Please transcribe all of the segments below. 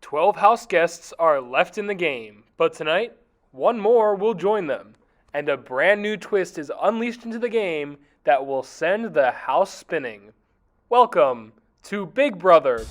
12 house guests are left in the game, but tonight, one more will join them, and a brand new twist is unleashed into the game that will send the house spinning. Welcome to Big Brother.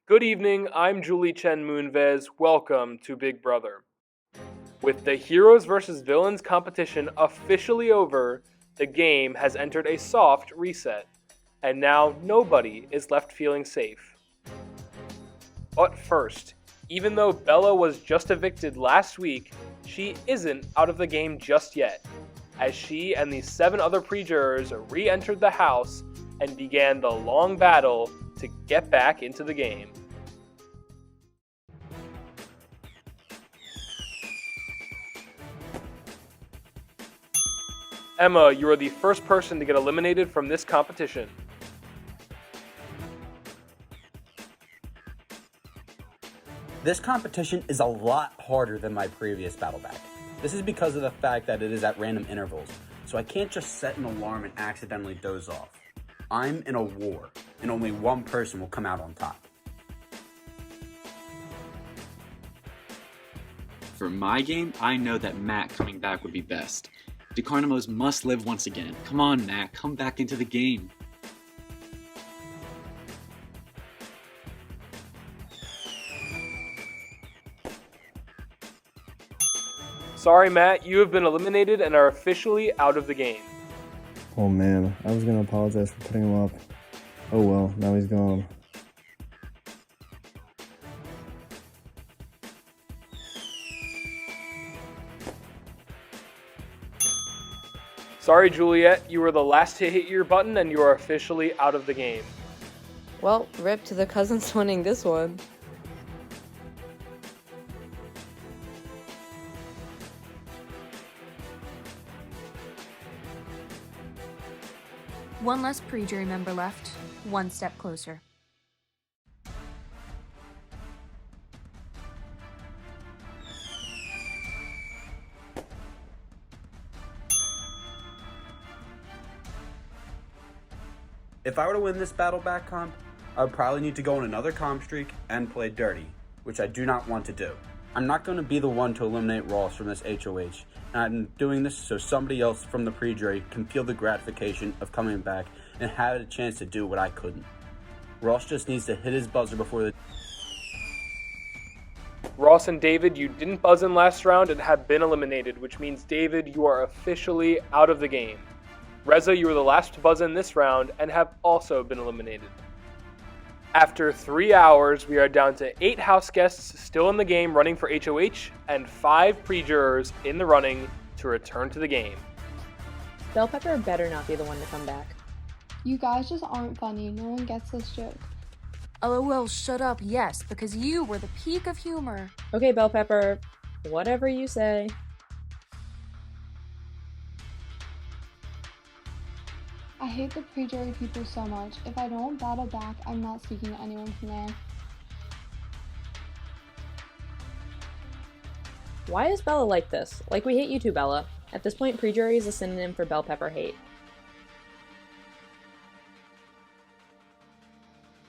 Good evening, I'm Julie Chen Moonves. Welcome to Big Brother. With the Heroes vs. Villains competition officially over, the game has entered a soft reset, and now nobody is left feeling safe. But first, even though Bella was just evicted last week, she isn't out of the game just yet, as she and the 7 other pre-jurors re-entered the house and began the long battle to get back into the game. Emma, you are the first person to get eliminated from this competition. This competition is a lot harder than my previous battle back. This is because of the fact that it is at random intervals, so I can't just set an alarm and accidentally doze off. I'm in a war, and only one person will come out on top. For my game, I know that Matt coming back would be best. DeCarnamos must live once again. Come on, Matt, come back into the game. Sorry, Matt, you have been eliminated and are officially out of the game. Oh man, I was gonna apologize for putting him up. Oh well, now he's gone. Sorry, Juliet, you were the last to hit your button and you are officially out of the game. Well, rip to the cousins winning this one. One less pre-jury member left, one step closer. If I were to win this battle back comp, I would probably need to go on another comp streak and play dirty, which I do not want to do. I'm not going to be the one to eliminate Ross from this HOH, and I'm doing this so somebody else from the pre-jury can feel the gratification of coming back and have a chance to do what I couldn't. Ross just needs to hit his buzzer before the... Ross and David, you didn't buzz in last round and have been eliminated, which means David, you are officially out of the game. Reza, you were the last to buzz in this round and have also been eliminated. After 3 hours, we are down to 8 house guests still in the game running for HOH and 5 pre-jurors in the running to return to the game. Bell Pepper better not be the one to come back. You guys just aren't funny. No one gets this joke. LOL, shut up, yes, because you were the peak of humor. Okay, Bell Pepper, whatever you say. I hate the pre-jury people so much. If I don't battle back, I'm not speaking to anyone from there. Why is Bella like this? Like we hate you too, Bella. At this point, pre-jury is a synonym for Bell Pepper hate.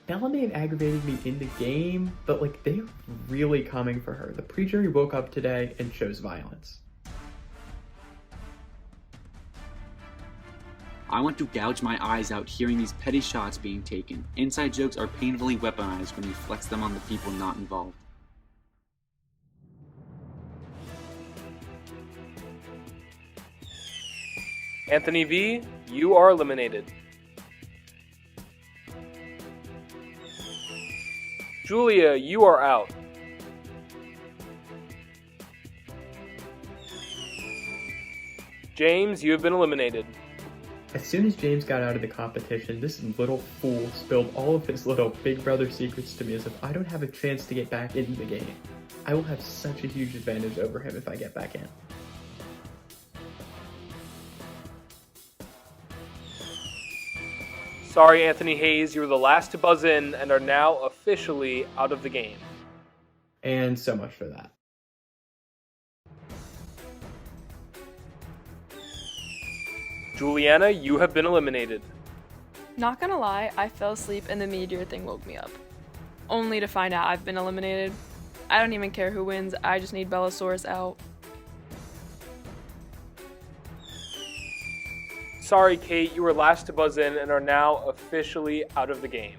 Bella may have aggravated me in the game, but they're really coming for her. The pre-jury woke up today and chose violence. I want to gouge my eyes out hearing these petty shots being taken. Inside jokes are painfully weaponized when you flex them on the people not involved. Anthony V, you are eliminated. Julia, you are out. James, you have been eliminated. As soon as James got out of the competition, this little fool spilled all of his little big brother secrets to me as if I don't have a chance to get back into the game. I will have such a huge advantage over him if I get back in. Sorry, Anthony Hayes, you were the last to buzz in and are now officially out of the game. And so much for that. Juliana, you have been eliminated. Not gonna lie, I fell asleep and the meteor thing woke me up. Only to find out I've been eliminated. I don't even care who wins, I just need Bellasaurus out. Sorry, Kate, you were last to buzz in and are now officially out of the game.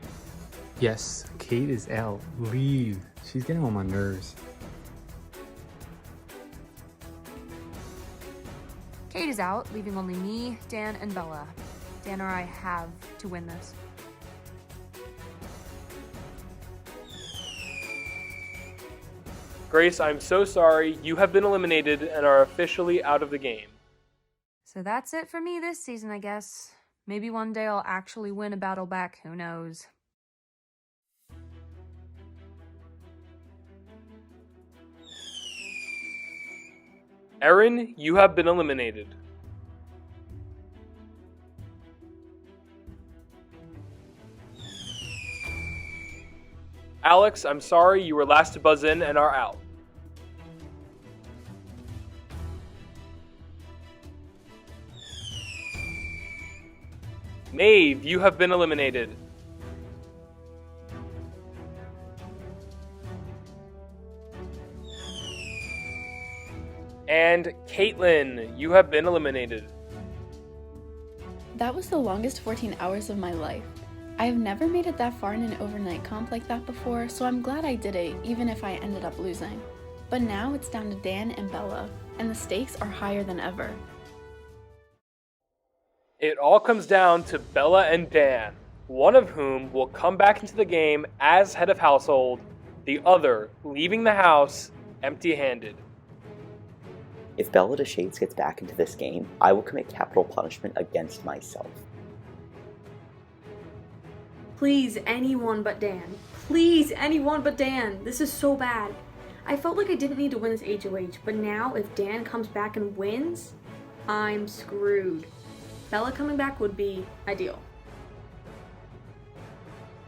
Yes, Kate is out. Leave. She's getting on my nerves. Kate is out, leaving only me, Dan, and Bella. Dan or I have to win this. Grace, I'm so sorry. You have been eliminated and are officially out of the game. So that's it for me this season, I guess. Maybe one day I'll actually win a battle back, who knows. Erin, you have been eliminated. Alex, I'm sorry, you were last to buzz in and are out. Maeve, you have been eliminated. And Caitlin, you have been eliminated. That was the longest 14 hours of my life. I have never made it that far in an overnight comp like that before, so I'm glad I did it, even if I ended up losing. But now it's down to Dan and Bella, and the stakes are higher than ever. It all comes down to Bella and Dan, one of whom will come back into the game as head of household, the other leaving the house empty-handed. If Bella DeShades gets back into this game, I will commit capital punishment against myself. Please, anyone but Dan. Please, anyone but Dan. This is so bad. I felt like I didn't need to win this HOH, but now if Dan comes back and wins, I'm screwed. Bella coming back would be ideal.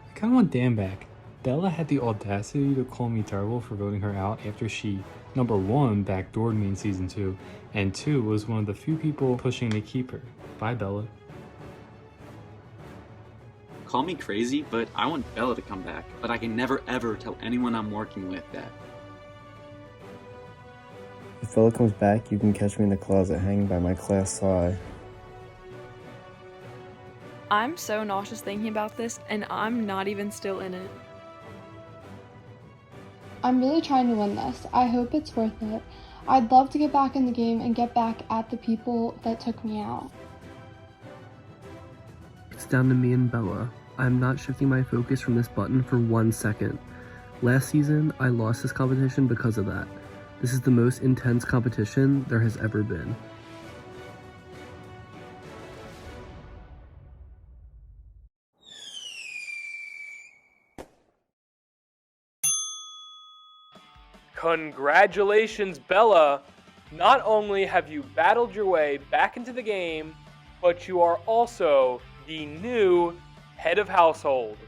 I kinda want Dan back. Bella had the audacity to call me terrible for voting her out after she, number one, backdoored me in season 2, and 2, was one of the few people pushing to keep her. Bye, Bella. Call me crazy, but I want Bella to come back. But I can never ever tell anyone I'm working with that. If Bella comes back, you can catch me in the closet hanging by my class sigh. I'm so nauseous thinking about this, and I'm not even still in it. I'm really trying to win this. I hope it's worth it. I'd love to get back in the game and get back at the people that took me out. It's down to me and Bella. I'm not shifting my focus from this button for 1 second. Last season, I lost this competition because of that. This is the most intense competition there has ever been. Congratulations, Bella! Not only have you battled your way back into the game, but you are also the new head of household.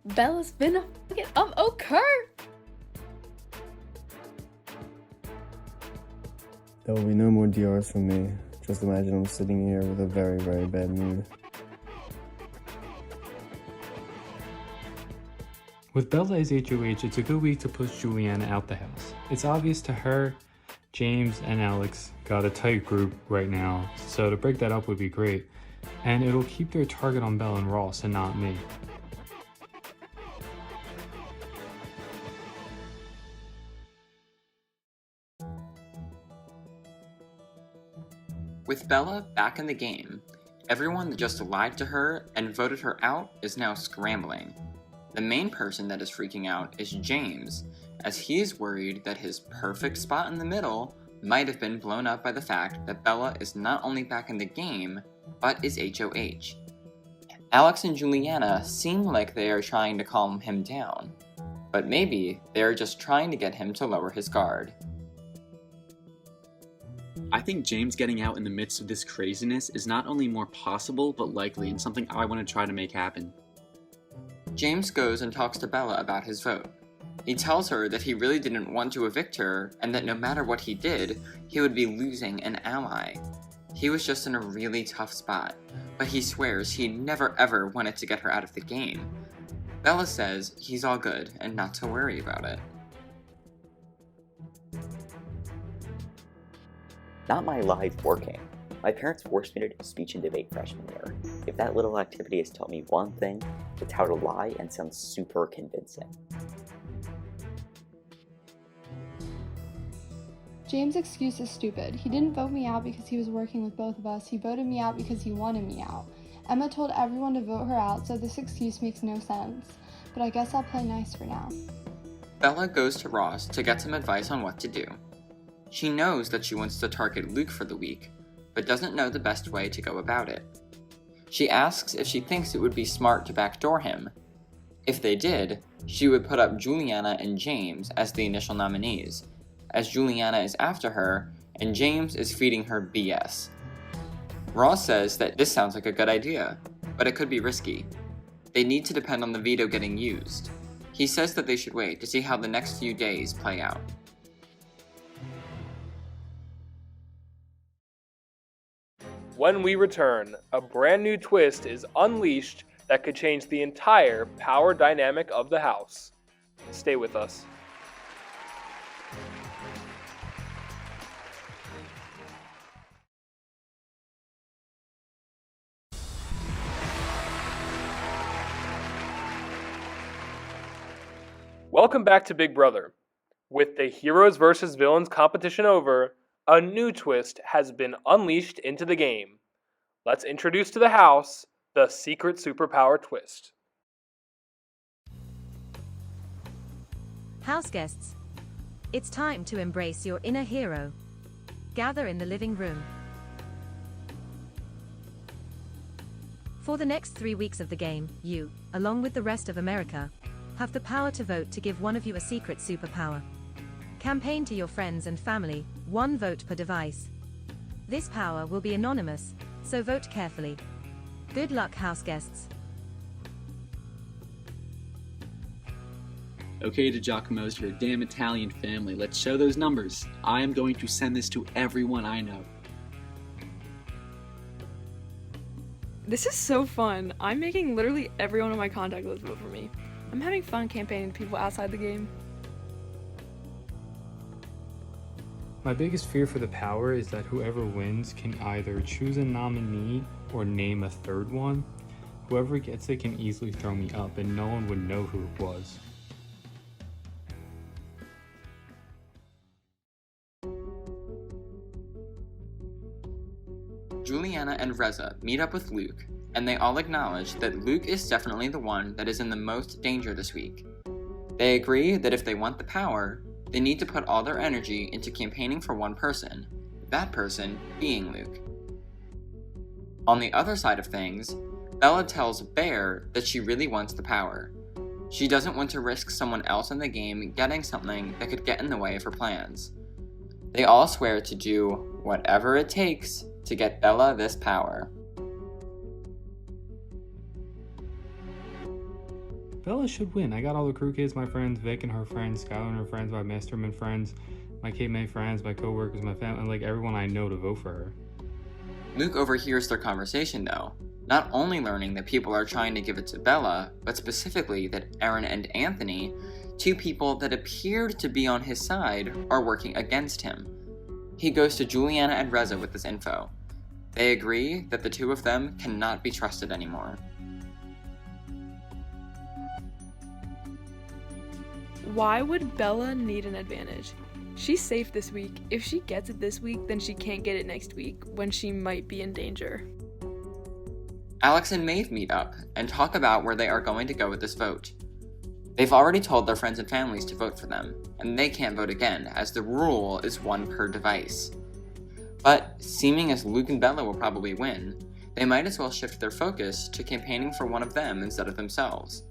Bella's been a fucking occur. There will be no more DRs from me. Just imagine I'm sitting here with a very, very bad mood. With Bella as HOH, it's a good week to push Juliana out the house. It's obvious to her, James, and Alex got a tight group right now, so to break that up would be great. And it'll keep their target on Bella and Ross and not me. With Bella back in the game, everyone that just lied to her and voted her out is now scrambling. The main person that is freaking out is James, as he is worried that his perfect spot in the middle might have been blown up by the fact that Bella is not only back in the game, but is HOH. Alex and Juliana seem like they are trying to calm him down, but maybe they are just trying to get him to lower his guard. I think James getting out in the midst of this craziness is not only more possible, but likely, and something I want to try to make happen. James goes and talks to Bella about his vote. He tells her that he really didn't want to evict her, and that no matter what he did, he would be losing an ally. He was just in a really tough spot, but he swears he never ever wanted to get her out of the game. Bella says he's all good and not to worry about it. Not my life working. My parents forced me to do speech and debate freshman year. If that little activity has taught me one thing, it's how to lie and sound super convincing. James' excuse is stupid. He didn't vote me out because he was working with both of us. He voted me out because he wanted me out. Emma told everyone to vote her out, so this excuse makes no sense. But I guess I'll play nice for now. Bella goes to Ross to get some advice on what to do. She knows that she wants to target Luke for the week, but doesn't know the best way to go about it. She asks if she thinks it would be smart to backdoor him. If they did, she would put up Juliana and James as the initial nominees, as Juliana is after her and James is feeding her BS. Ross says that this sounds like a good idea, but it could be risky. They need to depend on the veto getting used. He says that they should wait to see how the next few days play out. When we return, a brand new twist is unleashed that could change the entire power dynamic of the house. Stay with us. Welcome back to Big Brother. With the Heroes vs. Villains competition over, a new twist has been unleashed into the game. Let's introduce to the house the secret superpower twist. Houseguests, it's time to embrace your inner hero. Gather in the living room. For the next 3 weeks of the game, you, along with the rest of America, have the power to vote to give one of you a secret superpower. Campaign to your friends and family, 1 vote per device. This power will be anonymous, so vote carefully. Good luck, Houseguests. Okay, DiGiacomo's your damn Italian family, let's show those numbers. I am going to send this to everyone I know. This is so fun. I'm making literally everyone on my contact list vote for me. I'm having fun campaigning to people outside the game. My biggest fear for the power is that whoever wins can either choose a nominee or name a third one. Whoever gets it can easily throw me up and no one would know who it was. Juliana and Reza meet up with Luke, and they all acknowledge that Luke is definitely the one that is in the most danger this week. They agree that if they want the power, they need to put all their energy into campaigning for one person, that person being Luke. On the other side of things, Bella tells Bear that she really wants the power. She doesn't want to risk someone else in the game getting something that could get in the way of her plans. They all swear to do whatever it takes to get Bella this power. Bella should win. I got all the crew kids, my friends, Vic and her friends, Skylar and her friends, my Masterman friends, my Cape May friends, my co-workers, my family, and like everyone I know to vote for her. Luke overhears their conversation though, not only learning that people are trying to give it to Bella, but specifically that Aaron and Anthony, 2 people that appeared to be on his side, are working against him. He goes to Juliana and Reza with this info. They agree that the 2 of them cannot be trusted anymore. Why would Bella need an advantage? She's safe this week. If she gets it this week, then she can't get it next week, when she might be in danger. Alex and Maeve meet up and talk about where they are going to go with this vote. They've already told their friends and families to vote for them, and they can't vote again, as the rule is one per device. But, seeming as Luke and Bella will probably win, they might as well shift their focus to campaigning for one of them instead of themselves.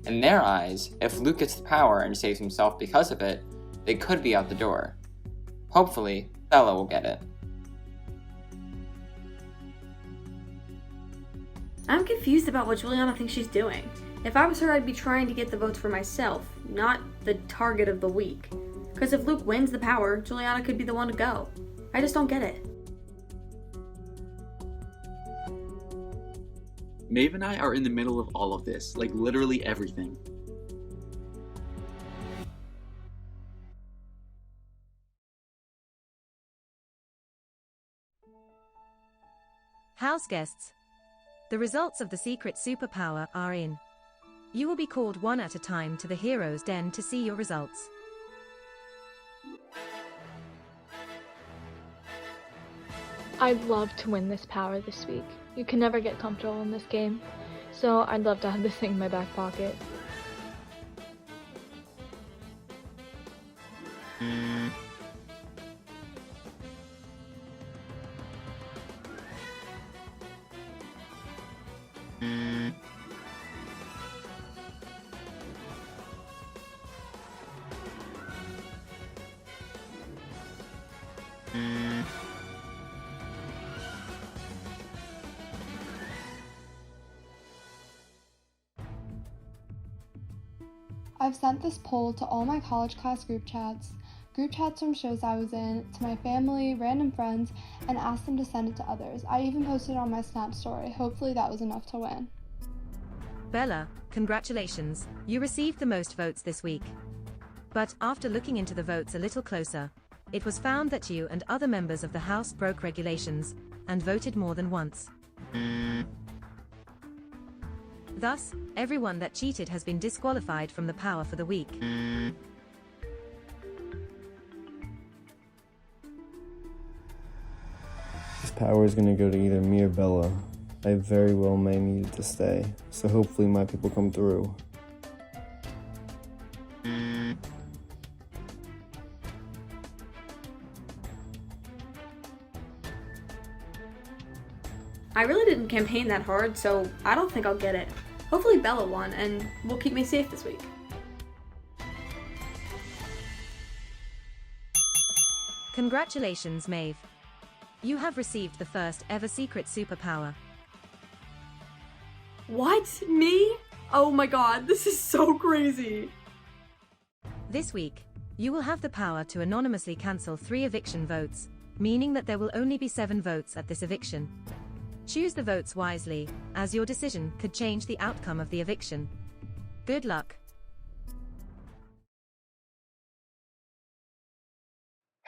In their eyes, if Luke gets the power and saves himself because of it, they could be out the door. Hopefully, Bella will get it. I'm confused about what Juliana thinks she's doing. If I was her, I'd be trying to get the votes for myself, not the target of the week. Because if Luke wins the power, Juliana could be the one to go. I just don't get it. Maeve and I are in the middle of all of this, like literally everything. Houseguests. The results of the secret superpower are in. You will be called one at a time to the hero's den to see your results. I'd love to win this power this week. You can never get comfortable in this game, so I'd love to have this thing in my back pocket. I've sent this poll to all my college class group chats from shows I was in, to my family, random friends, and asked them to send it to others. I even posted it on my Snap story. Hopefully that was enough to win. Bella, congratulations, you received the most votes this week. But after looking into the votes a little closer, it was found that you and other members of the House broke regulations and voted more than once. Thus, everyone that cheated has been disqualified from the power for the week. This power is gonna go to either me or Bella. I very well may need it to stay, so hopefully my people come through. I really didn't campaign that hard, so I don't think I'll get it. Hopefully Bella won, and will keep me safe this week. Congratulations, Maeve. You have received the first ever secret superpower. What? Me? Oh my god, this is so crazy. This week, you will have the power to anonymously cancel 3 eviction votes, meaning that there will only be 7 votes at this eviction. Choose the votes wisely, as your decision could change the outcome of the eviction. Good luck.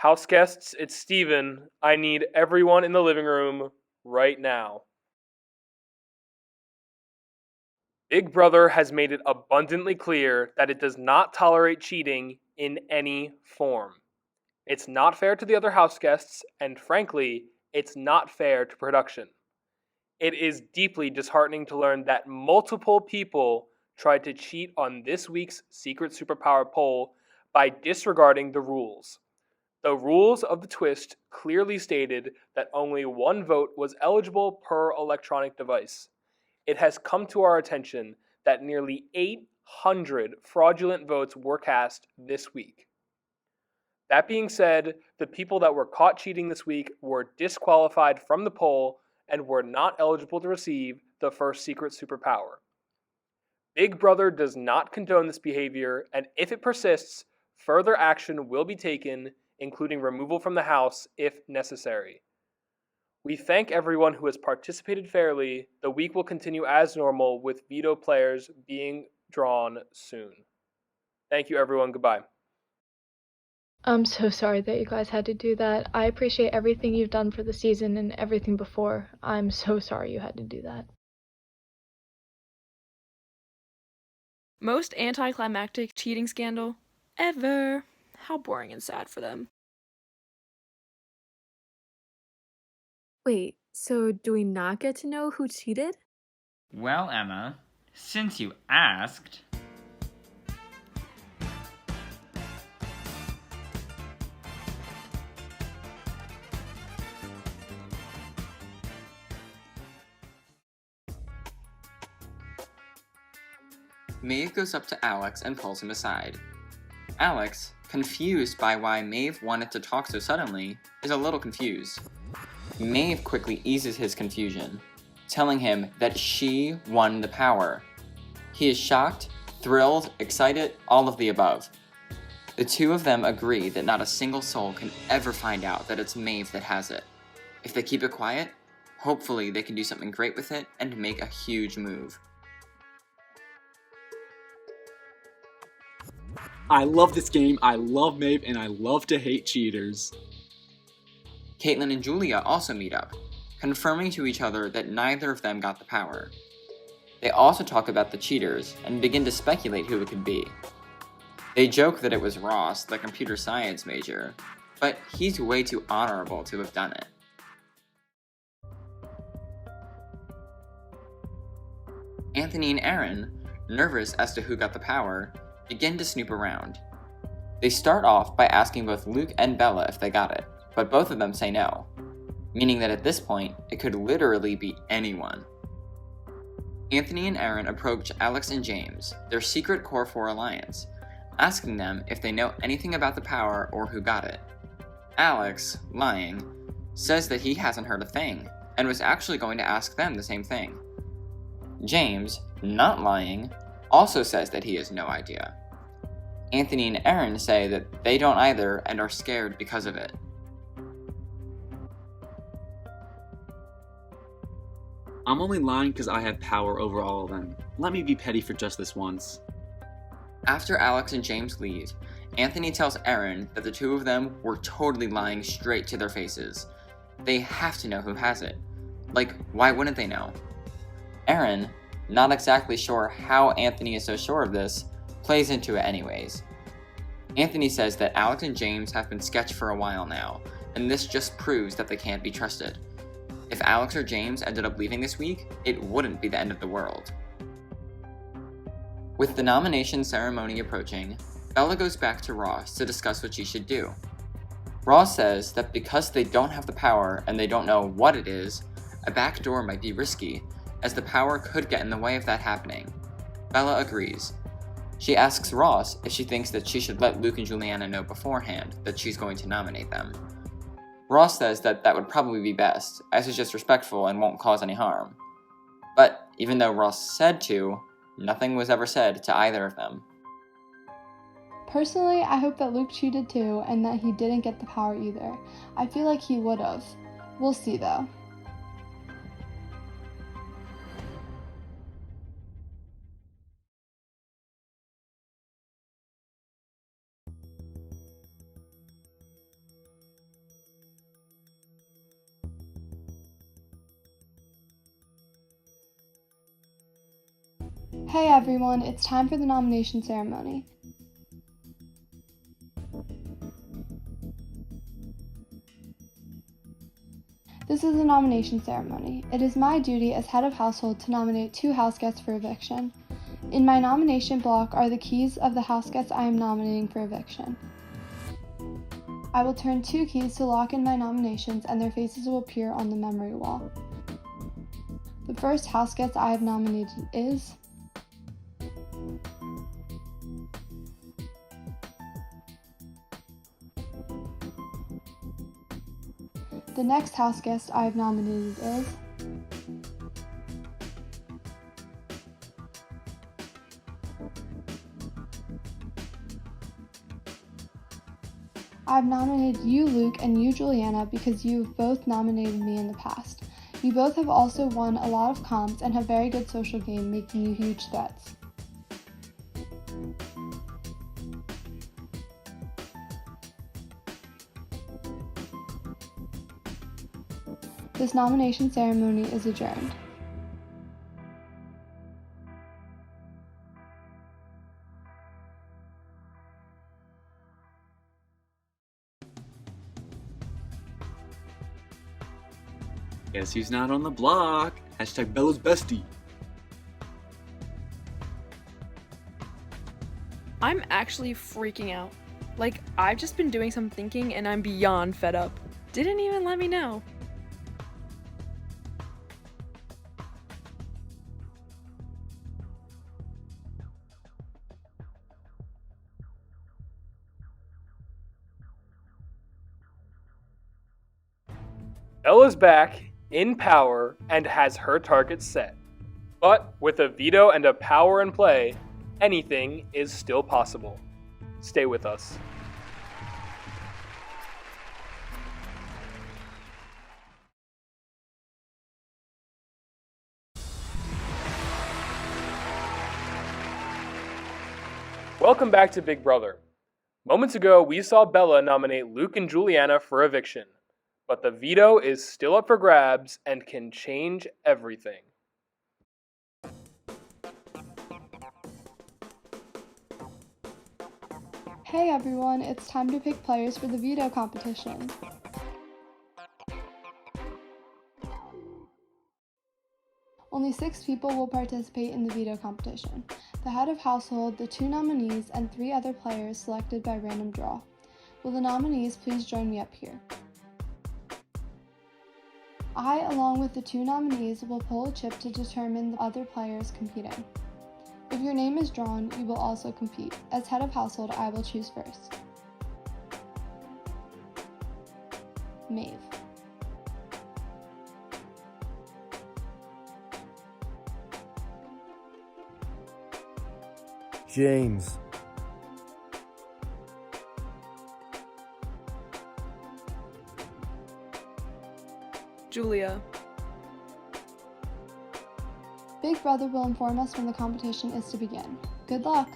Houseguests, it's Steven. I need everyone in the living room right now. Big Brother has made it abundantly clear that it does not tolerate cheating in any form. It's not fair to the other houseguests, and frankly, it's not fair to production. It is deeply disheartening to learn that multiple people tried to cheat on this week's Secret Superpower poll by disregarding the rules. The rules of the twist clearly stated that only 1 vote was eligible per electronic device. It has come to our attention that nearly 800 fraudulent votes were cast this week. That being said, the people that were caught cheating this week were disqualified from the poll and were not eligible to receive the first secret superpower. Big Brother does not condone this behavior, and if it persists, further action will be taken, including removal from the house if necessary. We thank everyone who has participated fairly. The week will continue as normal, with veto players being drawn soon. Thank you, everyone. Goodbye. I'm so sorry that you guys had to do that. I appreciate everything you've done for the season and everything before. I'm so sorry you had to do that. Most anticlimactic cheating scandal ever. How boring and sad for them. Wait, so do we not get to know who cheated? Well, Emma, since you asked... Maeve goes up to Alex and pulls him aside. Alex, confused by why Maeve wanted to talk so suddenly, is a little confused. Maeve quickly eases his confusion, telling him that she won the power. He is shocked, thrilled, excited, all of the above. The two of them agree that not a single soul can ever find out that it's Maeve that has it. If they keep it quiet, hopefully they can do something great with it and make a huge move. I love this game, I love Maeve, and I love to hate cheaters. Caitlin and Julia also meet up, confirming to each other that neither of them got the power. They also talk about the cheaters and begin to speculate who it could be. They joke that it was Ross, the computer science major, but he's way too honorable to have done it. Anthony and Aaron, nervous as to who got the power, begin to snoop around. They start off by asking both Luke and Bella if they got it, but both of them say no, meaning that at this point, it could literally be anyone. Anthony and Aaron approach Alex and James, their secret Core 4 alliance, asking them if they know anything about the power or who got it. Alex, lying, says that he hasn't heard a thing, and was actually going to ask them the same thing. James, not lying, also says that he has no idea. Anthony and Aaron say that they don't either and are scared because of it. I'm only lying because I have power over all of them. Let me be petty for just this once. After Alex and James leave, Anthony tells Aaron that the two of them were totally lying straight to their faces. They have to know who has it. Like, why wouldn't they know? Aaron, not exactly sure how Anthony is so sure of this, plays into it anyways. Anthony says that Alex and James have been sketched for a while now, and this just proves that they can't be trusted. If Alex or James ended up leaving this week, it wouldn't be the end of the world. With the nomination ceremony approaching, Bella goes back to Ross to discuss what she should do. Ross says that because they don't have the power and they don't know what it is, a back door might be risky, as the power could get in the way of that happening. Bella agrees. She asks Ross if she thinks that she should let Luke and Juliana know beforehand that she's going to nominate them. Ross says that that would probably be best, as it's just respectful and won't cause any harm. But even though Ross said to, nothing was ever said to either of them. Personally, I hope that Luke cheated too and that he didn't get the power either. I feel like he would've. We'll see though. Hey everyone, it's time for the nomination ceremony. This is the nomination ceremony. It is my duty as head of household to nominate 2 house guests for eviction. In my nomination block are the keys of the house guests I am nominating for eviction. I will turn 2 keys to lock in my nominations and their faces will appear on the memory wall. The first house guest I have nominated is... The next house guest I have nominated is... I've nominated you, Luke, and you, Juliana, because you've both nominated me in the past. You both have also won a lot of comps and have very good social game, making you huge threats. This nomination ceremony is adjourned. Guess who's not on the block? Hashtag Bella's bestie. I'm actually freaking out. Like, I've just been doing some thinking and I'm beyond fed up. Didn't even let me know. Bella's back, in power, and has her target set. But with a veto and a power in play, anything is still possible. Stay with us. Welcome back to Big Brother. Moments ago, we saw Bella nominate Luke and Juliana for eviction, but the veto is still up for grabs and can change everything. Hey everyone, it's time to pick players for the veto competition. Only 6 people will participate in the veto competition: the head of household, the 2 nominees, and 3 other players selected by random draw. Will the nominees please join me up here? I, along with the 2 nominees, will pull a chip to determine the other players competing. If your name is drawn, you will also compete. As head of household, I will choose first. Maeve. James. Julia. Big Brother will inform us when the competition is to begin. Good luck!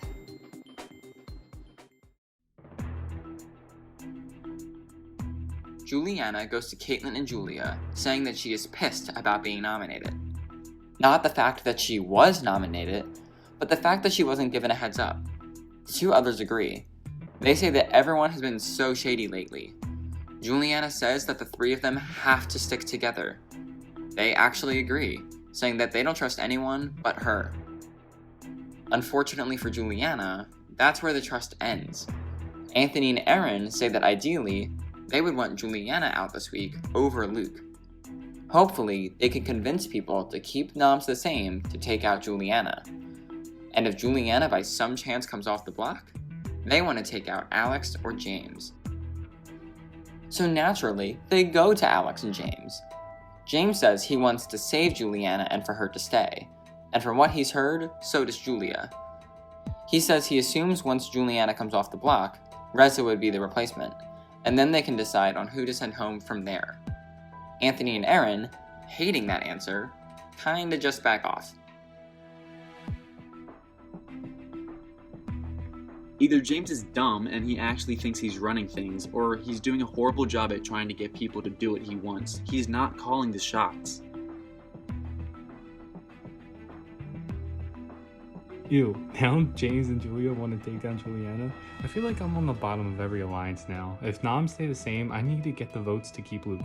Juliana goes to Caitlin and Julia, saying that she is pissed about being nominated. Not the fact that she was nominated, but the fact that she wasn't given a heads up. The 2 others agree. They say that everyone has been so shady lately. Juliana says that the 3 of them have to stick together. They actually agree, saying that they don't trust anyone but her. Unfortunately for Juliana, that's where the trust ends. Anthony and Erin say that ideally, they would want Juliana out this week over Luke. Hopefully, they can convince people to keep noms the same to take out Juliana. And if Juliana by some chance comes off the block, they want to take out Alex or James. So naturally, they go to Alex and James. James says he wants to save Juliana and for her to stay. And from what he's heard, so does Julia. He says he assumes once Juliana comes off the block, Reza would be the replacement, and then they can decide on who to send home from there. Anthony and Erin, hating that answer, kinda just back off. Either James is dumb and he actually thinks he's running things, or he's doing a horrible job at trying to get people to do what he wants. He's not calling the shots. Ew, now James and Julia want to take down Juliana? I feel like I'm on the bottom of every alliance now. If noms stay the same, I need to get the votes to keep Luke.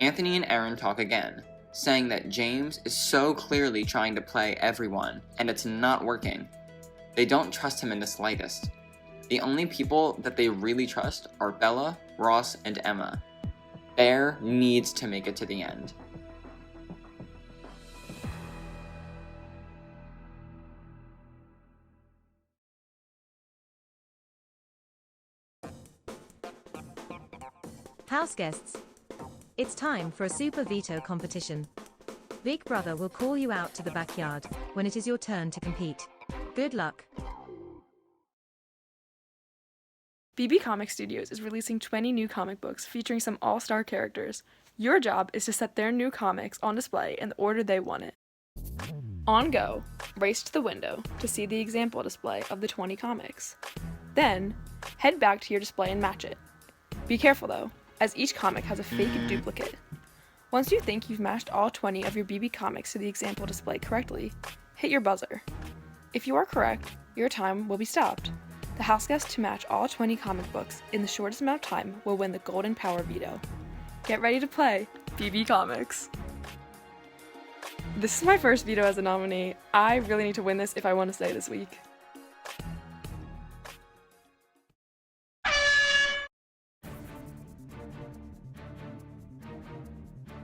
Anthony and Erin talk again, saying that James is so clearly trying to play everyone, and it's not working. They don't trust him in the slightest. The only people that they really trust are Bella, Ross, and Emma. Bear needs to make it to the end. Houseguests. It's time for a super veto competition. Big Brother will call you out to the backyard when it is your turn to compete. Good luck. BB Comic Studios is releasing 20 new comic books featuring some all-star characters. Your job is to set their new comics on display in the order they want it. On go, race to the window to see the example display of the 20 comics. Then, head back to your display and match it. Be careful though, as each comic has a fake duplicate. Once you think you've matched all 20 of your BB comics to the example display correctly, hit your buzzer. If you are correct, your time will be stopped. The houseguest to match all 20 comic books in the shortest amount of time will win the Golden Power Veto. Get ready to play! BB Comics. This is my first veto as a nominee. I really need to win this if I want to stay this week.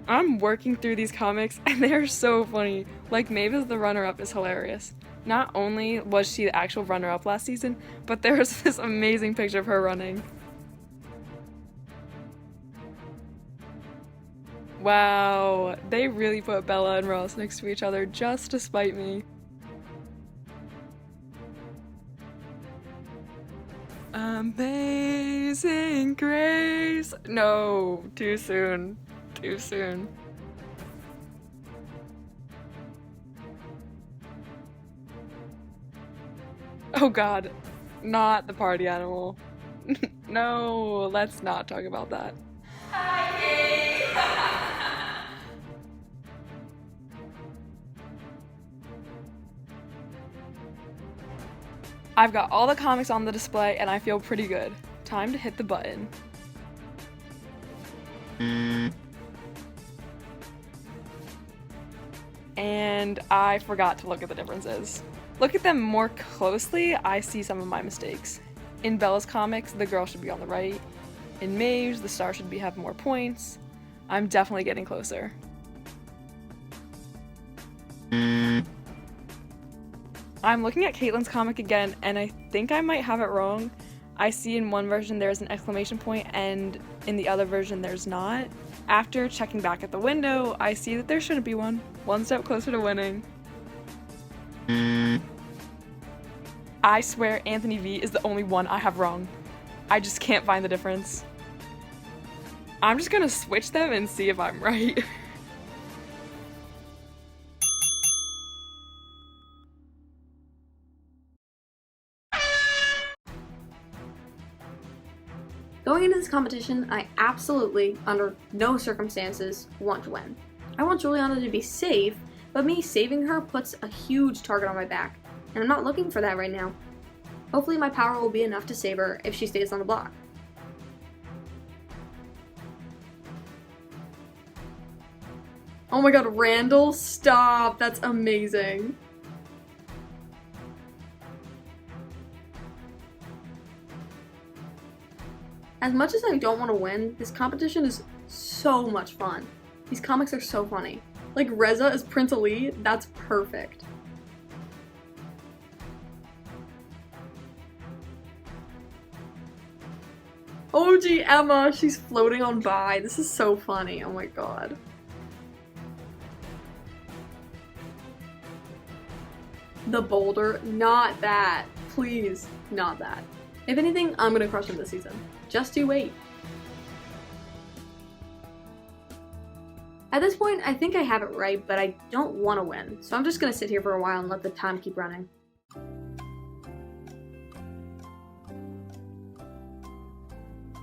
I'm working through these comics and they are so funny. Like Maeve as the runner-up is hilarious. Not only was she the actual runner-up last season, but there was this amazing picture of her running. Wow, they really put Bella and Ross next to each other just to spite me. Amazing Grace! No, too soon. Too soon. Oh god, not the party animal. No, let's not talk about that. I've got all the comics on the display and I feel pretty good. Time to hit the button. And I forgot to look at the differences. Look at them more closely, I see some of my mistakes. In Bella's comics, the girl should be on the right. In Maeve's, the star should have more points. I'm definitely getting closer. I'm looking at Caitlin's comic again, and I think I might have it wrong. I see in one version there's an exclamation point, and in the other version there's not. After checking back at the window, I see that there shouldn't be one. One step closer to winning. I swear Anthony V is the only one I have wrong. I just can't find the difference. I'm just gonna switch them and see if I'm right. Going into this competition, I absolutely, under no circumstances, want to win. I want Juliana to be safe, but me saving her puts a huge target on my back, and I'm not looking for that right now. Hopefully my power will be enough to save her if she stays on the block. Oh my god, Randall, stop! That's amazing. As much as I don't want to win, this competition is so much fun. These comics are so funny. Like Reza as Prince Ali, that's perfect. OG Emma, she's floating on by. This is so funny, oh my god. The boulder, not that. Please, not that. If anything, I'm gonna crush him this season. Just you wait. At this point, I think I have it right, but I don't want to win, so I'm just gonna sit here for a while and let the time keep running.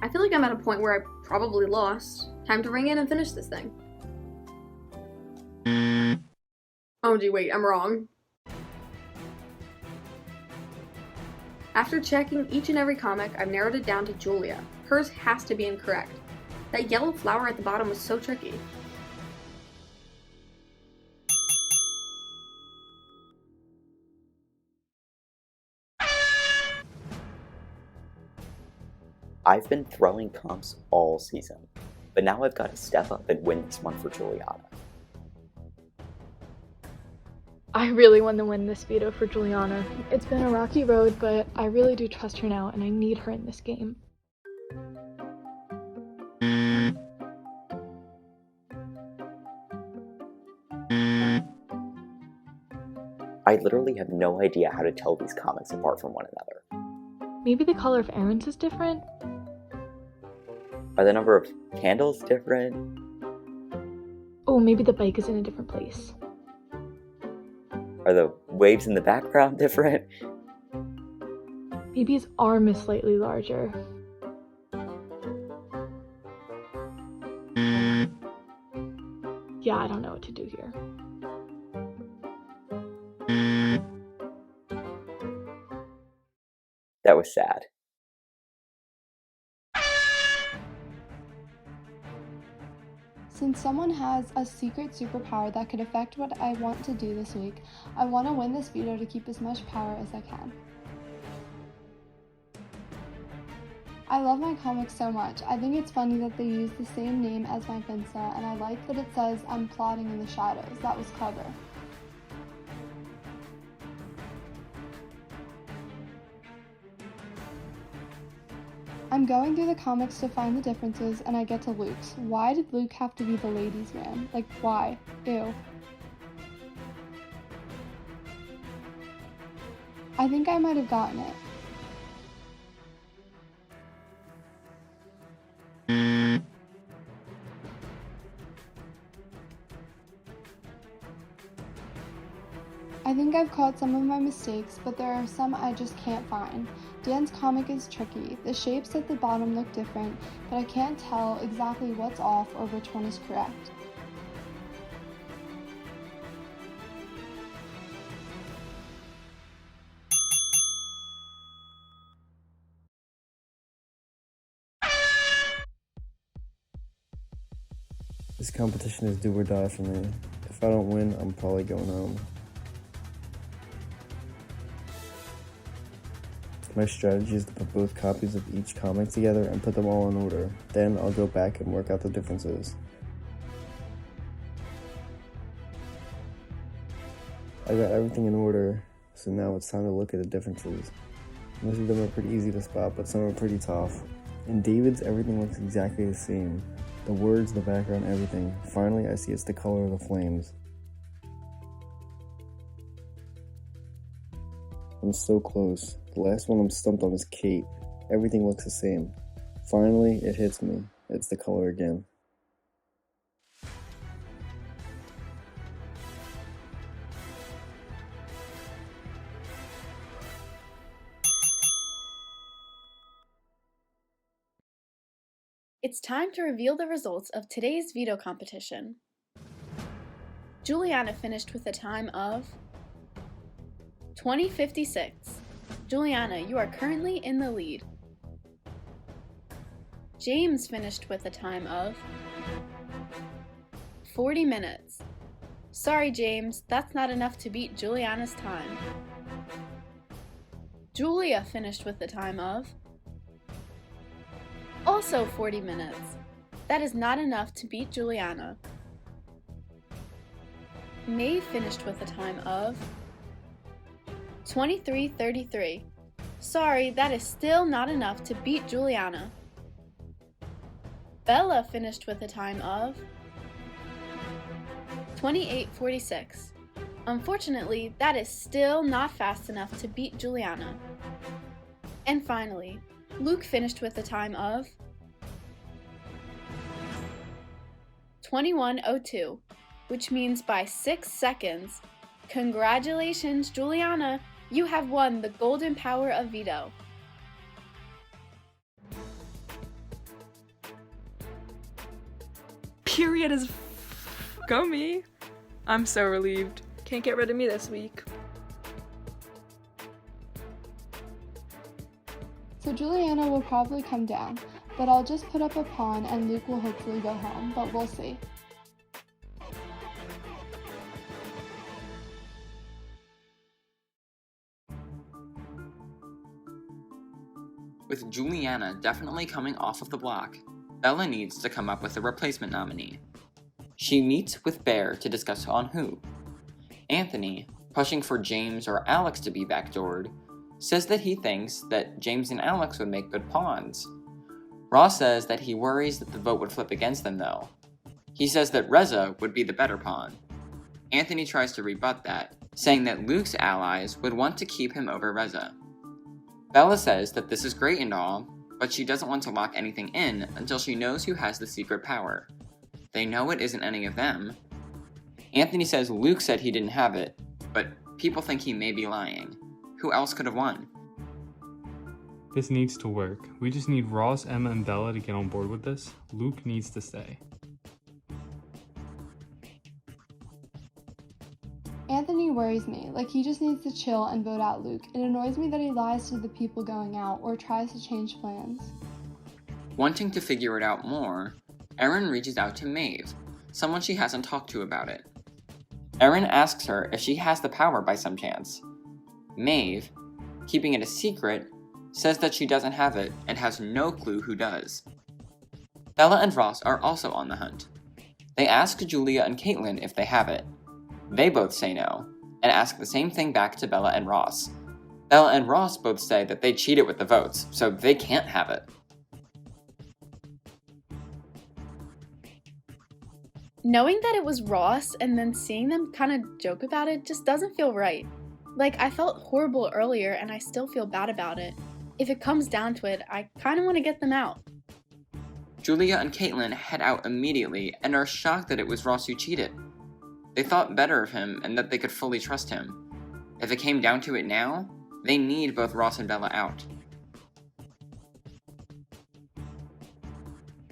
I feel like I'm at a point where I probably lost. Time to ring in and finish this thing. Oh gee, wait, I'm wrong. After checking each and every comic, I've narrowed it down to Julia. Hers has to be incorrect. That yellow flower at the bottom was so tricky. I've been throwing comps all season, but now I've got to step up and win this one for Juliana. I really want to win this veto for Juliana. It's been a rocky road, but I really do trust her now, and I need her in this game. I literally have no idea how to tell these comics apart from one another. Maybe the color of Aaron's is different? Are the number of candles different? Oh, maybe the bike is in a different place. Are the waves in the background different? Maybe his arm is slightly larger. Yeah, I don't know what to do here. That was sad. Since someone has a secret superpower that could affect what I want to do this week, I want to win this veto to keep as much power as I can. I love my comics so much. I think it's funny that they use the same name as my Finsta, and I like that it says I'm plotting in the shadows. That was clever. I'm going through the comics to find the differences, and I get to Luke's. Why did Luke have to be the ladies' man? Like, why? Ew. I think I might have gotten it. I think I've caught some of my mistakes, but there are some I just can't find. Dan's comic is tricky. The shapes at the bottom look different, but I can't tell exactly what's off or which one is correct. This competition is do or die for me. If I don't win, I'm probably going home. My strategy is to put both copies of each comic together and put them all in order. Then I'll go back and work out the differences. I got everything in order, so now it's time to look at the differences. Most of them are pretty easy to spot, but some are pretty tough. In David's, everything looks exactly the same. The words, the background, everything. Finally, I see it's the color of the flames. I'm so close. The last one I'm stumped on is Kate. Everything looks the same. Finally, it hits me. It's the color again. It's time to reveal the results of today's veto competition. Juliana finished with a time of 20:56. Juliana, you are currently in the lead. James finished with a time of 40 minutes. Sorry, James, that's not enough to beat Juliana's time. Julia finished with a time of also 40 minutes. That is not enough to beat Juliana. May finished with a time of 23:33. Sorry, that is still not enough to beat Juliana. Bella finished with a time of 28:46. Unfortunately, that is still not fast enough to beat Juliana. And finally, Luke finished with a time of 21:02, which means by 6 seconds. Congratulations, Juliana! You have won the golden power of veto. Period is go me. I'm so relieved. Can't get rid of me this week. So Juliana will probably come down, but I'll just put up a pawn and Luke will hopefully go home, but we'll see. With Juliana definitely coming off of the block, Bella needs to come up with a replacement nominee. She meets with Bear to discuss on who. Anthony, pushing for James or Alex to be backdoored, says that he thinks that James and Alex would make good pawns. Ross says that he worries that the vote would flip against them though. He says that Reza would be the better pawn. Anthony tries to rebut that, saying that Luke's allies would want to keep him over Reza. Bella says that this is great and all, but she doesn't want to lock anything in until she knows who has the secret power. They know it isn't any of them. Anthony says Luke said he didn't have it, but people think he may be lying. Who else could have won? This needs to work. We just need Ross, Emma, and Bella to get on board with this. Luke needs to stay. Anthony worries me, like he just needs to chill and vote out Luke. It annoys me that he lies to the people going out or tries to change plans. Wanting to figure it out more, Erin reaches out to Maeve, someone she hasn't talked to about it. Erin asks her if she has the power by some chance. Maeve, keeping it a secret, says that she doesn't have it and has no clue who does. Bella and Ross are also on the hunt. They ask Julia and Caitlin if they have it. They both say no, and ask the same thing back to Bella and Ross. Bella and Ross both say that they cheated with the votes, so they can't have it. Knowing that it was Ross and then seeing them kind of joke about it just doesn't feel right. Like, I felt horrible earlier and I still feel bad about it. If it comes down to it, I kind of want to get them out. Julia and Caitlin head out immediately and are shocked that it was Ross who cheated. They thought better of him and that they could fully trust him. If it came down to it now, they need both Ross and Bella out.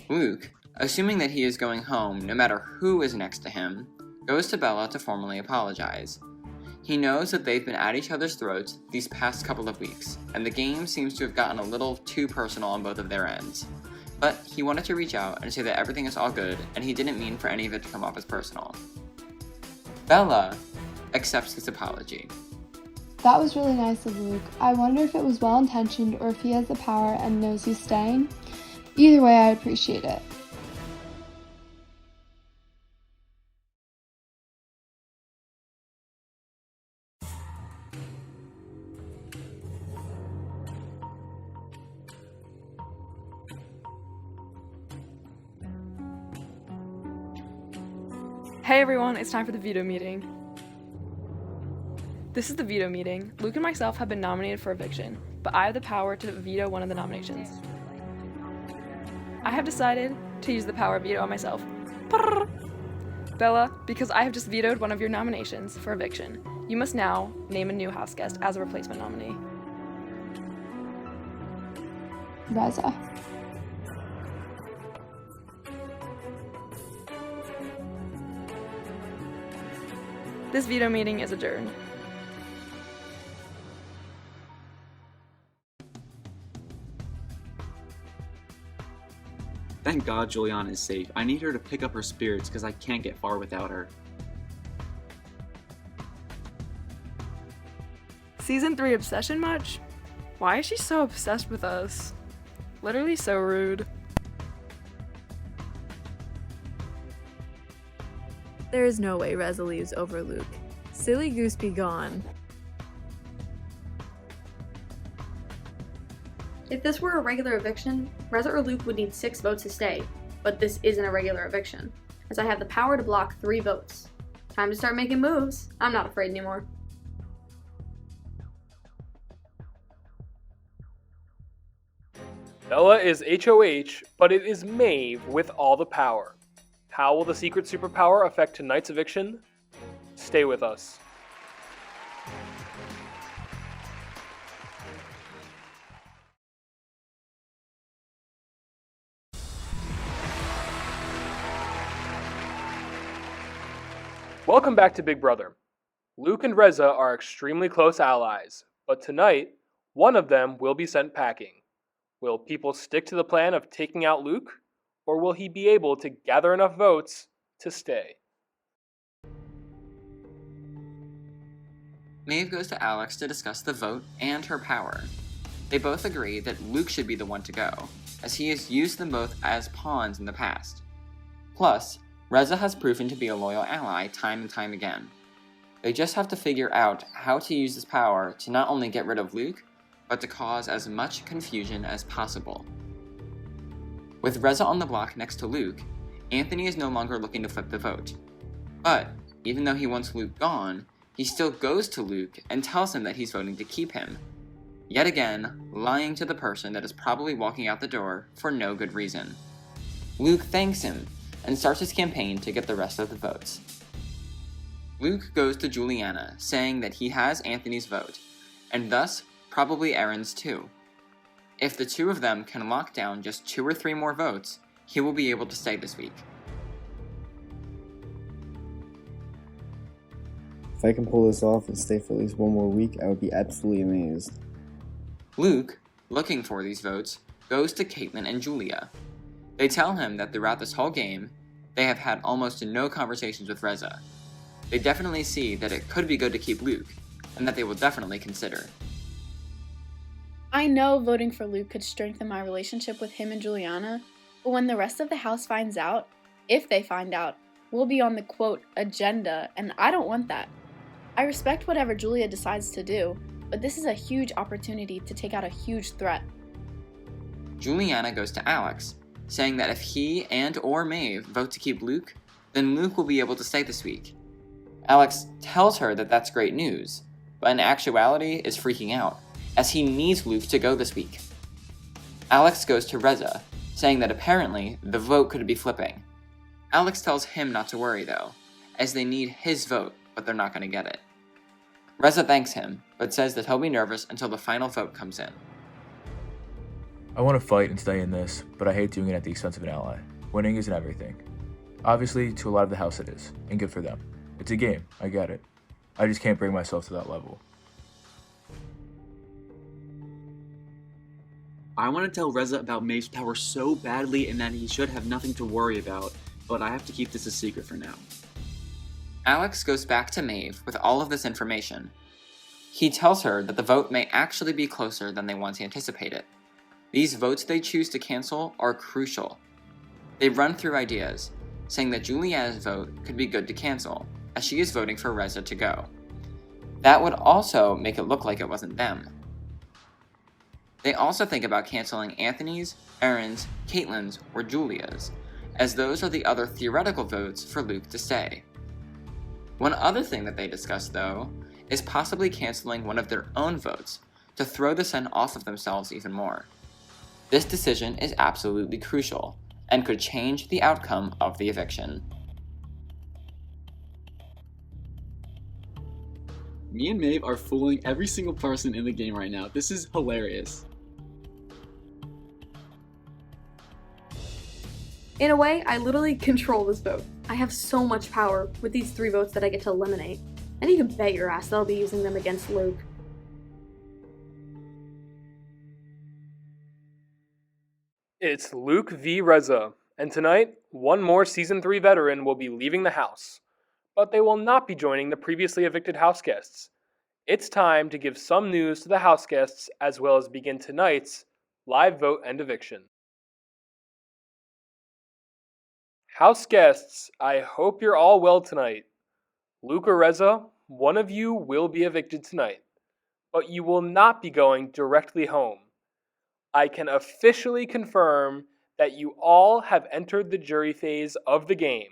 Luke, assuming that he is going home no matter who is next to him, goes to Bella to formally apologize. He knows that they've been at each other's throats these past couple of weeks, and the game seems to have gotten a little too personal on both of their ends. But he wanted to reach out and say that everything is all good, and he didn't mean for any of it to come off as personal. Bella accepts his apology. That was really nice of Luke. I wonder if it was well-intentioned or if he has the power and knows he's staying. Either way, I appreciate it. Hey everyone, it's time for the veto meeting. This is the veto meeting. Luke and myself have been nominated for eviction, but I have the power to veto one of the nominations. I have decided to use the power veto on myself. Bella, because I have just vetoed one of your nominations for eviction, you must now name a new house guest as a replacement nominee. Reza. This veto meeting is adjourned. Thank God Juliana is safe. I need her to pick up her spirits because I can't get far without her. Season 3 obsession much? Why is she so obsessed with us? Literally so rude. There is no way Reza leaves over Luke. Silly goose be gone. If this were a regular eviction, Reza or Luke would need 6 votes to stay, but this isn't a regular eviction, as I have the power to block 3 votes. Time to start making moves. I'm not afraid anymore. Bella is HOH, but it is Maeve with all the power. How will the secret superpower affect tonight's eviction? Stay with us. Welcome back to Big Brother. Luke and Reza are extremely close allies, but tonight, one of them will be sent packing. Will people stick to the plan of taking out Luke, or will he be able to gather enough votes to stay? Maeve goes to Alex to discuss the vote and her power. They both agree that Luke should be the one to go, as he has used them both as pawns in the past. Plus, Reza has proven to be a loyal ally time and time again. They just have to figure out how to use this power to not only get rid of Luke, but to cause as much confusion as possible. With Reza on the block next to Luke, Anthony is no longer looking to flip the vote. But, even though he wants Luke gone, he still goes to Luke and tells him that he's voting to keep him. Yet again, lying to the person that is probably walking out the door for no good reason. Luke thanks him and starts his campaign to get the rest of the votes. Luke goes to Juliana, saying that he has Anthony's vote, and thus probably Erin's too. If the two of them can lock down just 2 or 3 more votes, he will be able to stay this week. If I can pull this off and stay for at least one more week, I would be absolutely amazed. Luke, looking for these votes, goes to Caitlin and Julia. They tell him that throughout this whole game, They have had almost no conversations with Reza. They definitely see that it could be good to keep Luke, and that they will definitely consider. I know voting for Luke could strengthen my relationship with him and Juliana, but when the rest of the house finds out, if they find out, we'll be on the quote agenda, and I don't want that. I respect whatever Julia decides to do, but this is a huge opportunity to take out a huge threat. Juliana goes to Alex, saying that if he and or Maeve vote to keep Luke, then Luke will be able to stay this week. Alex tells her that that's great news, but in actuality is freaking out, as he needs Luke to go this week. Alex goes to Reza, saying that apparently the vote could be flipping. Alex tells him not to worry though, as they need his vote, but they're not going to get it. Reza thanks him, but says that he'll be nervous until the final vote comes in. I want to fight and stay in this, but I hate doing it at the expense of an ally. Winning isn't everything. Obviously, to a lot of the house it is, and good for them. It's a game, I get it. I just can't bring myself to that level. I want to tell Reza about Maeve's power so badly and that he should have nothing to worry about, but I have to keep this a secret for now. Alex goes back to Maeve with all of this information. He tells her that the vote may actually be closer than they once anticipated. These votes they choose to cancel are crucial. They run through ideas, saying that Juliana's vote could be good to cancel, as she is voting for Reza to go. That would also make it look like it wasn't them. They also think about canceling Anthony's, Erin's, Caitlin's, or Julia's, as those are the other theoretical votes for Luke to stay. One other thing that they discuss, though, is possibly canceling one of their own votes to throw the Sun off of themselves even more. This decision is absolutely crucial and could change the outcome of the eviction. Me and Maeve are fooling every single person in the game right now. This is hilarious. In a way, I literally control this vote. I have so much power with these 3 votes that I get to eliminate. And you can bet your ass that I'll be using them against Luke. It's Luke v. Reza, and tonight, one more Season 3 veteran will be leaving the house. But they will not be joining the previously evicted houseguests. It's time to give some news to the houseguests as well as begin tonight's live vote and eviction. Houseguests, I hope you're all well tonight. Luke or Reza, one of you will be evicted tonight, but you will not be going directly home. I can officially confirm that you all have entered the jury phase of the game.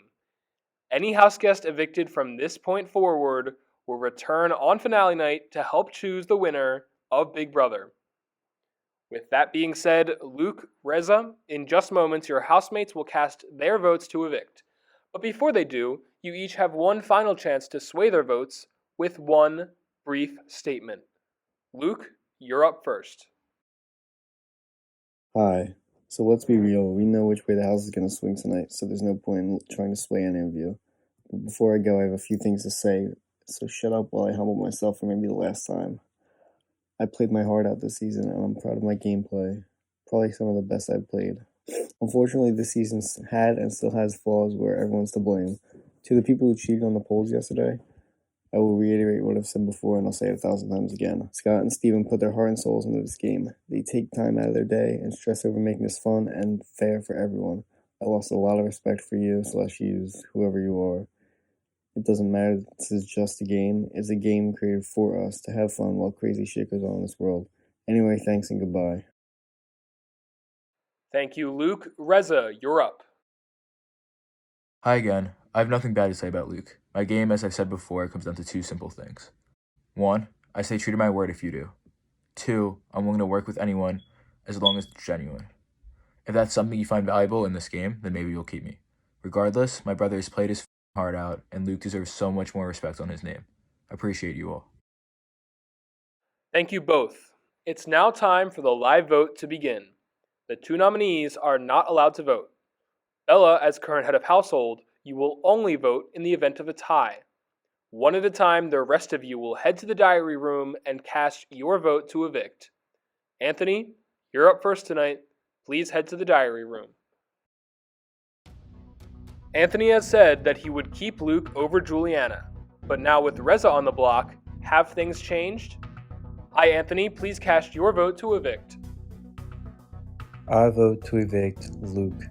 Any houseguest evicted from this point forward will return on finale night to help choose the winner of Big Brother. With that being said, Luke, Reza, in just moments your housemates will cast their votes to evict. But before they do, you each have one final chance to sway their votes with one brief statement. Luke, you're up first. Hi. So let's be real. We know which way the house is going to swing tonight, so there's no point in trying to sway any of you. But before I go, I have a few things to say, so shut up while I humble myself for maybe the last time. I played my heart out this season, and I'm proud of my gameplay. Probably some of the best I've played. Unfortunately, this season's had and still has flaws where everyone's to blame. To the people who cheated on the polls yesterday, I will reiterate what I've said before, and I'll say it 1,000 times again. Scott and Steven put their heart and souls into this game. They take time out of their day and stress over making this fun and fair for everyone. I lost a lot of respect for you/yous, whoever you are. It doesn't matter, this is just a game. It's a game created for us to have fun while crazy shit goes on in this world. Anyway, thanks and goodbye. Thank you, Luke. Reza, you're up. Hi again. I have nothing bad to say about Luke. My game, as I've said before, comes down to 2 simple things. 1, I stay true to my word if you do. 2, I'm willing to work with anyone as long as it's genuine. If that's something you find valuable in this game, then maybe you'll keep me. Regardless, my brother has played his heart out, and Luke deserves so much more respect on his name. I appreciate you all. Thank you both. It's now time for the live vote to begin. The 2 nominees are not allowed to vote. Bella, as current head of household, you will only vote in the event of a tie. One at a time, the rest of you will head to the diary room and cast your vote to evict. Anthony, you're up first tonight. Please head to the diary room. Anthony has said that he would keep Luke over Juliana, but now with Reza on the block, have things changed? Hi Anthony, please cast your vote to evict. I vote to evict Luke.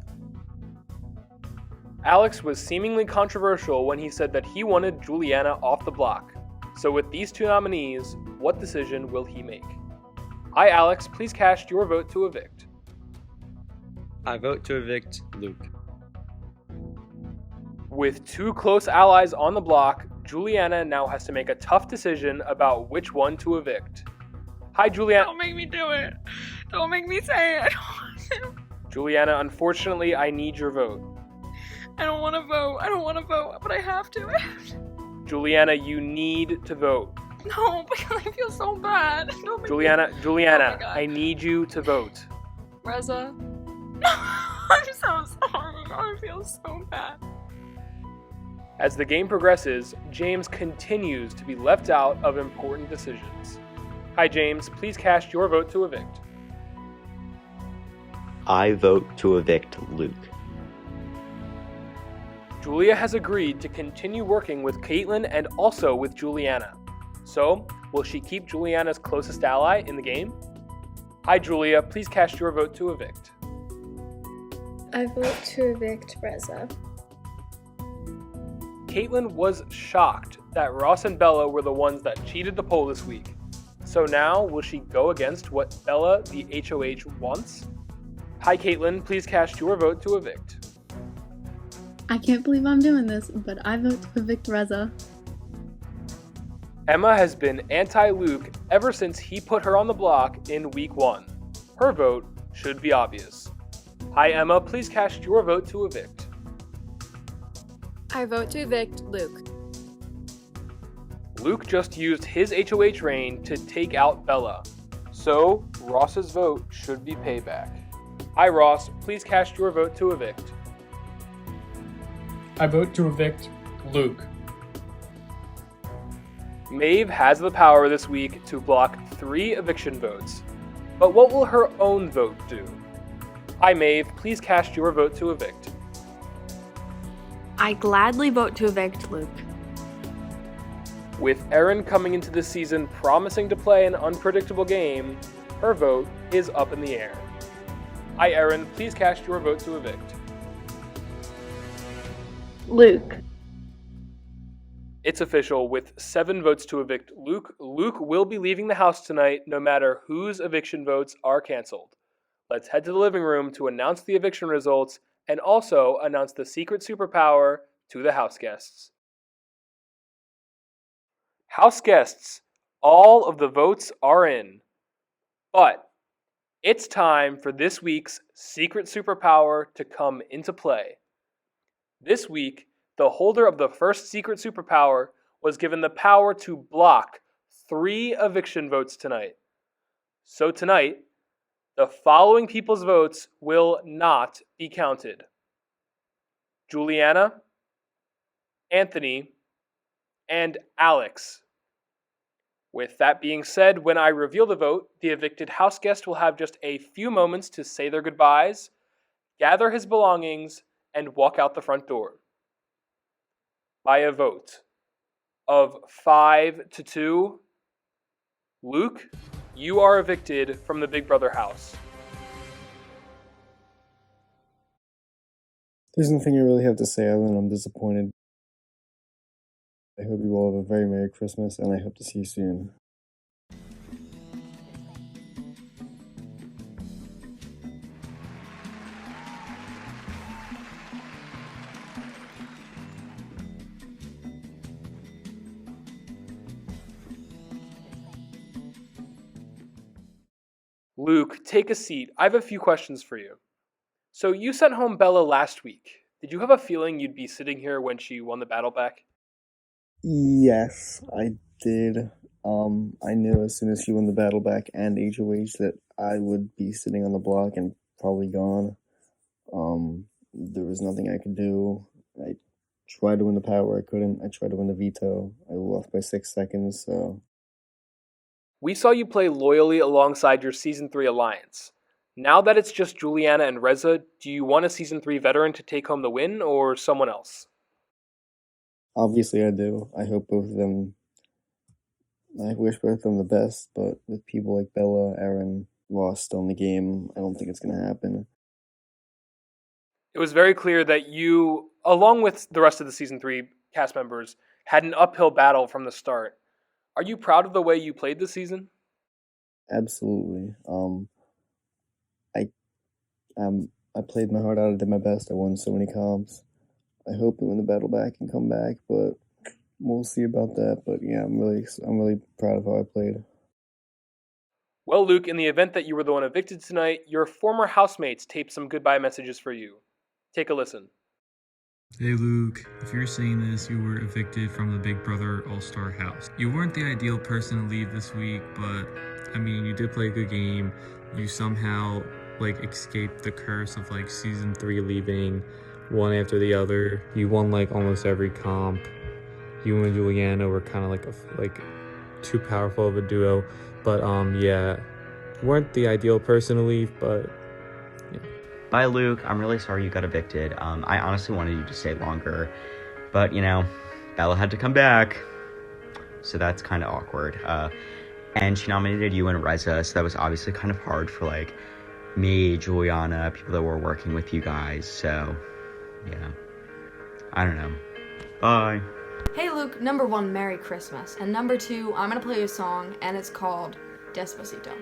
Alex was seemingly controversial when he said that he wanted Juliana off the block. So with these two nominees, what decision will he make? Hi Alex, please cast your vote to evict. I vote to evict Luke. With two close allies on the block, Juliana now has to make a tough decision about which one to evict. Hi Juliana. Don't make me do it. Don't make me say it. Juliana, unfortunately, I need your vote. I don't want to vote. I don't want to vote, but I have to. Juliana, you need to vote. No, because I feel so bad. Juliana, Oh my God. I need you to vote. Reza. I'm so sorry. I feel so bad. As the game progresses, James continues to be left out of important decisions. Hi James, please cast your vote to evict. I vote to evict Luke. Julia has agreed to continue working with Caitlin and also with Juliana. So, will she keep Juliana's closest ally in the game? Hi Julia, please cast your vote to evict. I vote to evict Reza. Caitlin was shocked that Ross and Bella were the ones that cheated the poll this week. So now, will she go against what Bella, the HOH, wants? Hi Caitlin, please cast your vote to evict. I can't believe I'm doing this, but I vote to evict Reza. Emma has been anti-Luke ever since he put her on the block in week 1. Her vote should be obvious. Hi Emma, please cast your vote to evict. I vote to evict Luke. Luke just used his HOH reign to take out Bella, so Ross's vote should be payback. Hi Ross, please cast your vote to evict. I vote to evict Luke. Maeve has the power this week to block 3 eviction votes, but what will her own vote do? Hi Maeve, please cast your vote to evict. I gladly vote to evict Luke. With Erin coming into this season promising to play an unpredictable game, her vote is up in the air. Hi Erin, please cast your vote to evict. Luke. It's official, with 7 votes to evict Luke. Luke will be leaving the house tonight no matter whose eviction votes are canceled. Let's head to the living room to announce the eviction results and also announce the secret superpower to the houseguests. Houseguests, all of the votes are in. But it's time for this week's secret superpower to come into play. This week, the holder of the first secret superpower was given the power to block 3 eviction votes tonight. So tonight, the following people's votes will not be counted: Juliana, Anthony, and Alex. With that being said, when I reveal the vote, the evicted house guest will have just a few moments to say their goodbyes, gather his belongings, and walk out the front door. By a vote of 5-2, Luke, you are evicted from the Big Brother house. There's nothing I really have to say other than I'm disappointed. I hope you all have a very Merry Christmas, and I hope to see you soon. Luke, take a seat. I have a few questions for you. So you sent home Bella last week. Did you have a feeling you'd be sitting here when she won the battle back? Yes, I did. I knew as soon as she won the battle back and HOH that I would be sitting on the block and probably gone. There was nothing I could do. I tried to win the power, I couldn't. I tried to win the veto. I lost by 6 seconds, so... We saw you play loyally alongside your Season 3 alliance. Now that it's just Juliana and Reza, do you want a Season 3 veteran to take home the win, or someone else? Obviously, I do. I hope both of them. I wish both of them the best, but with people like Bella, Aaron, Ross still in the game, I don't think it's going to happen. It was very clear that you, along with the rest of the Season 3 cast members, had an uphill battle from the start. Are you proud of the way you played this season? Absolutely. I I played my heart out. I did my best. I won so many comps. I hope to win the battle back and come back, but we'll see about that. But yeah, I'm really proud of how I played. Well, Luke, in the event that you were the one evicted tonight, your former housemates taped some goodbye messages for you. Take a listen. Hey Luke, if you're seeing this, you were evicted from the Big Brother All-Star house. You weren't the ideal person to leave this week, but I mean, you did play a good game. You somehow escaped the curse of season 3 leaving one after the other. You won almost every comp. You and Juliana were kind of too powerful of a duo, but yeah, weren't the ideal person to leave, but yeah. Bye, Luke. I'm really sorry you got evicted. I honestly wanted you to stay longer, but Bella had to come back, so that's kind of awkward. And she nominated you and Reza, so that was obviously kind of hard for me, Juliana, people that were working with you guys. So yeah, I don't know. Bye. Hey Luke, number 1, Merry Christmas. And number 2, I'm gonna play you a song, and it's called Despacito.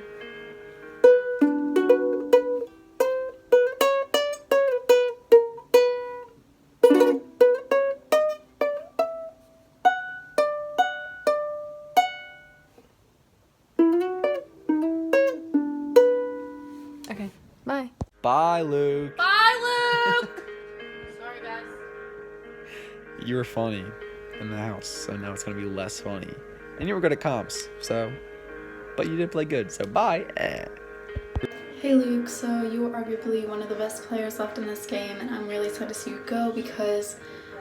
Okay, bye. Bye, Luke. Bye, Luke! Sorry, guys. You were funny in the house, so now it's going to be less funny. And you were good at comps, but you did play good, so bye. Hey Luke, so you were arguably one of the best players left in this game, and I'm really sad to see you go because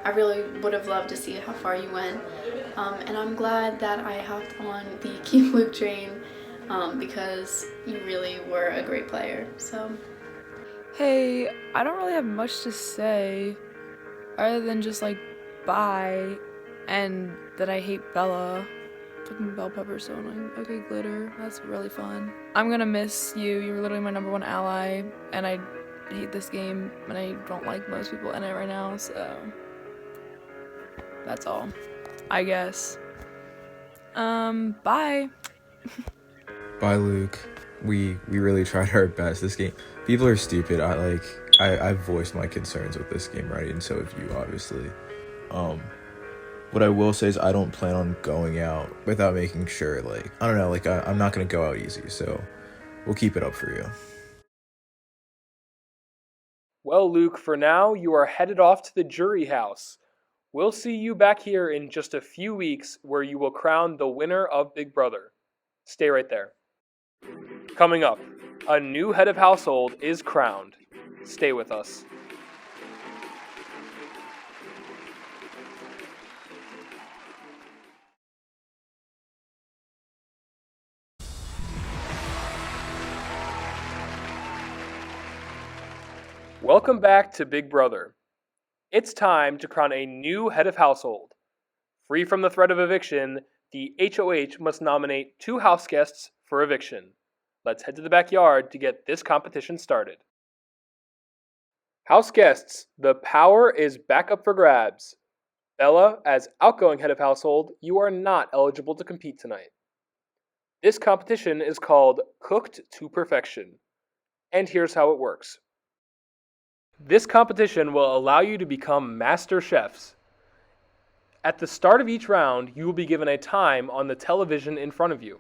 I really would have loved to see how far you went. And I'm glad that I hopped on the Keep Luke train because you really were a great player. So, Hey, I don't really have much to say other than just bye and that I hate Bella. Fucking bell pepper's so annoying. Okay, Glitter, that's really fun. I'm gonna miss you. You're literally my number 1 ally, and I hate this game, and I don't like most people in it right now, so that's all, I guess. Bye. Bye, Luke. We really tried our best. This game, people are stupid. I've voiced my concerns with this game, right? And so have you, obviously. What I will say is I don't plan on going out without making sure, I don't know, I'm not going to go out easy, so we'll keep it up for you. Well, Luke, for now, you are headed off to the jury house. We'll see you back here in just a few weeks where you will crown the winner of Big Brother. Stay right there. Coming up, a new head of household is crowned. Stay with us. Welcome back to Big Brother. It's time to crown a new head of household. Free from the threat of eviction, the HOH must nominate 2 house guests for eviction. Let's head to the backyard to get this competition started. House guests, the power is back up for grabs. Bella, as outgoing head of household, you are not eligible to compete tonight. This competition is called Cooked to Perfection. And here's how it works. This competition will allow you to become master chefs. At the start of each round, you will be given a time on the television in front of you.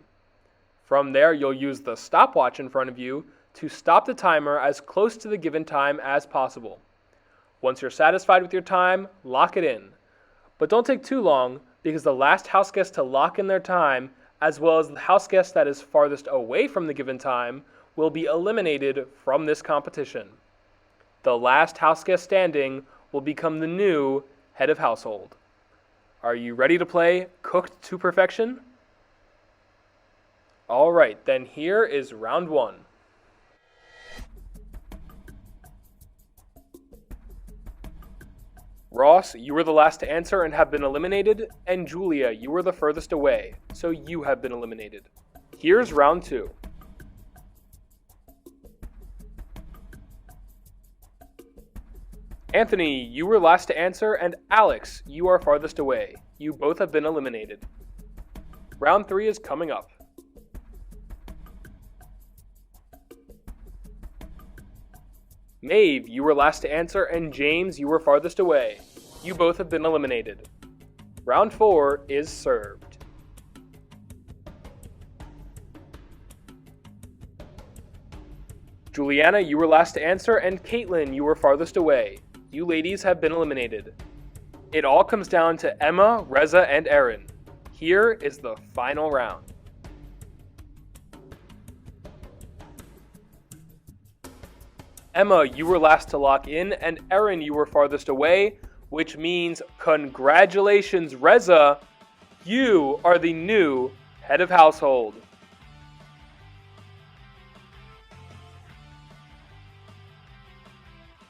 From there, you'll use the stopwatch in front of you to stop the timer as close to the given time as possible. Once you're satisfied with your time, lock it in. But don't take too long, because the last house guest to lock in their time, as well as the house guest that is farthest away from the given time, will be eliminated from this competition. The last house guest standing will become the new head of household. Are you ready to play Cooked to Perfection? Alright, then here is round 1. Ross, you were the last to answer and have been eliminated, and Julia, you were the furthest away, so you have been eliminated. Here's round 2. Anthony, you were last to answer, and Alex, you are farthest away. You both have been eliminated. Round 3 is coming up. Maeve, you were last to answer, and James, you were farthest away. You both have been eliminated. Round 4 is served. Juliana, you were last to answer, and Caitlin, you were farthest away. You ladies have been eliminated. It all comes down to Emma, Reza, and Erin. Here is the final round. Emma, you were last to lock in, and Erin, you were farthest away, which means congratulations, Reza! You are the new head of household.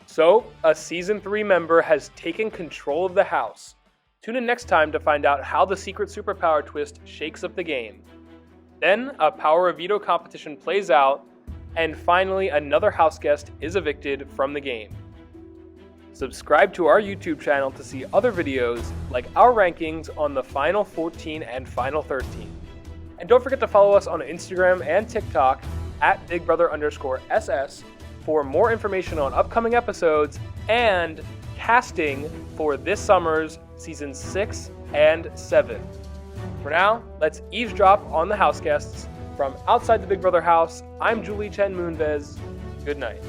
So, a Season 3 member has taken control of the house. Tune in next time to find out how the secret superpower twist shakes up the game. Then, a Power of Veto competition plays out, and finally another house guest is evicted from the game. Subscribe to our YouTube channel to see other videos like our rankings on the Final 14 and Final 13. And don't forget to follow us on Instagram and TikTok at BigBrother_SS for more information on upcoming episodes and casting for this summer's Season 6 and 7. For now, let's eavesdrop on the house guests. From outside the Big Brother house, I'm Julie Chen Moonves. Good night.